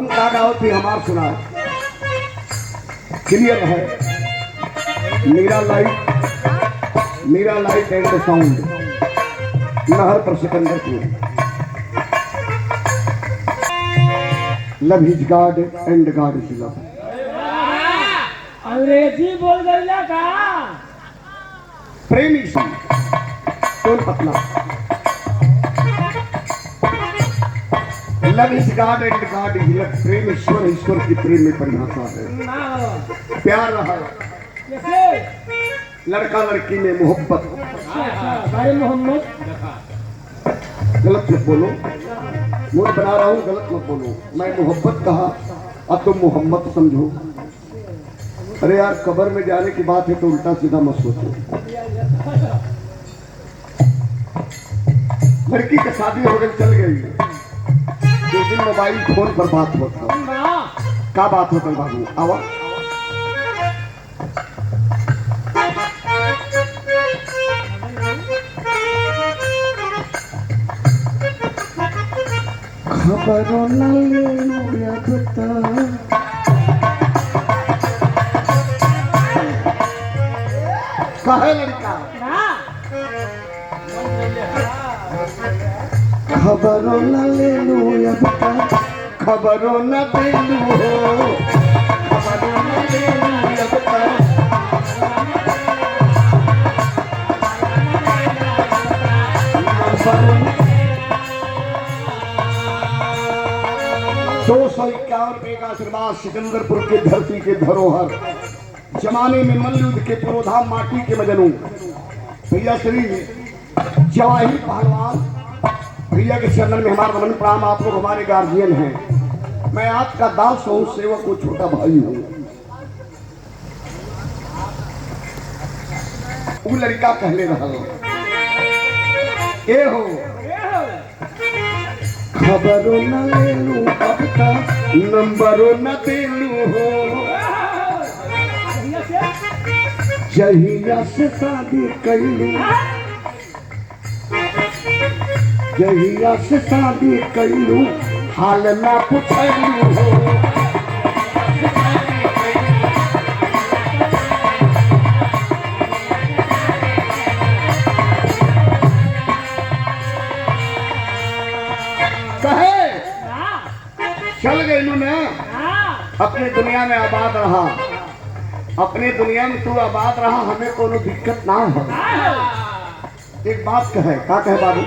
गाओ थी हमार सुना क्लियर है। मीरा लाइट एंड साउंड नहर पर Sikandarpur. Love his God and God is love. अंग्रेजी बोल गईला का? प्रेमी सन टोल पतला। Love is God and God is love. प्रेम ईश्वर, ईश्वर की प्रेम में परिभाषा है। प्यार रहा लड़का लड़की में मोहब्बत। भाई मोहम्मद गलत मत बोलो, मूड बना रहा हूँ, गलत मत बोलो। मैं मोहब्बत कहा अब तुम मोहम्मद समझो। अरे यार कब्र में जाने की बात है तो उल्टा सीधा मत सोचो। लड़की की शादी हो गई, चल गई। दो दिन मोबाइल फोन पर बात होता। क्या बात होता बाबू? आवा खबरों कहे लड़का खबरों न ले लू अब तक, खबरों न दे लू हो, खबरों न ले लू अब तक। ₹251 का आशीर्वाद सिकंदरपुर के धरती के धरोहर। जमाने में मल्लयुद्ध के पुरोधा, माटी के मजनू भैया श्री जवाहिर पहलवान भैया के चरणन में हमारा नमन प्रणाम। आप लोग हमारे गार्जियन हैं। मैं आपका दास हूँ, सेवक हूँ, छोटा भाई हूँ। वो लड़का कहले रहा ए हो खबरों न ले लू अब तक, नंबरों न दे लू हो। जहिया से शादी कैलू, जहिया से शादी कैलू, हाल ना पूछलू हो। कहे चल गई ना, अपनी दुनिया में आबाद रहा, अपनी दुनिया में तू आबाद रहा, हमें कोनो दिक्कत ना हो। एक बात कहे, क्या कहे बाबू?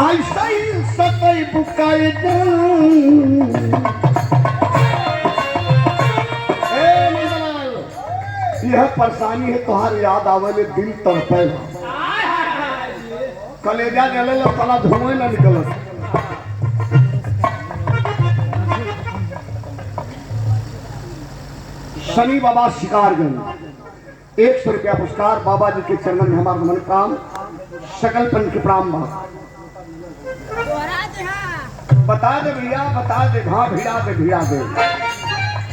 ऐसा ही सतई बुकाए यह परेशानी है, तुहार याद आवे दिल तड़पे, कलेजा जले तला धुएं न निकलत। शनि बाबा शिकारगंज 100 रुपया पुरस्कार। बाबा जी के चरणन में हमारा मन काम सकल पंच प्रणाम। बता दे भैया, बता दे, हाँ भिड़ा दे, भिड़ा दे,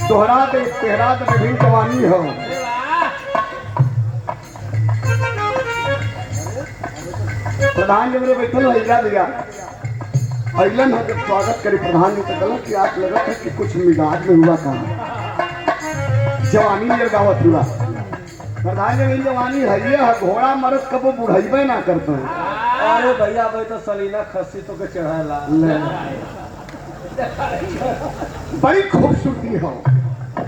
दोहरा दे, तेहरा दे, विभिन्न जवानी हो। प्रधान जी मेरे बैठल हैजा दिया अलन है, जब स्वागत करी प्रधान जी तो गलत कि आप लगा था कि कुछ मिजाज में हुआ काम जवानी में गावत हुआ। प्रधान जी मेरी जवानी है, घोड़ा मरद कबो बुढ़ाइबे ना करते हैं। अरे भैया भाई तो सलीना खस्सी तो के चढ़ाला बड़ी खूबसूरती हो।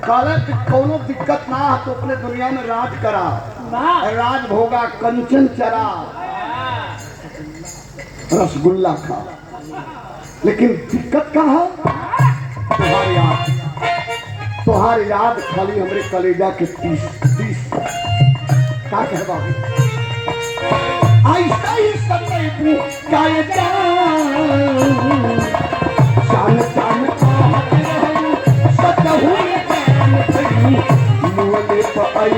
काला कोनो दिक्कत ना हो तो अपने दुनिया में राज करा, राज भोगा, कंचन चरा, रसगुल्ला खा। लेकिन दिक्कत का है तुहार याद खाली हमरे कलेजा के 30 क्या कहे बाबू? ऐसा ही सतई बुकाए शान शान सच हुए मुँह पे आई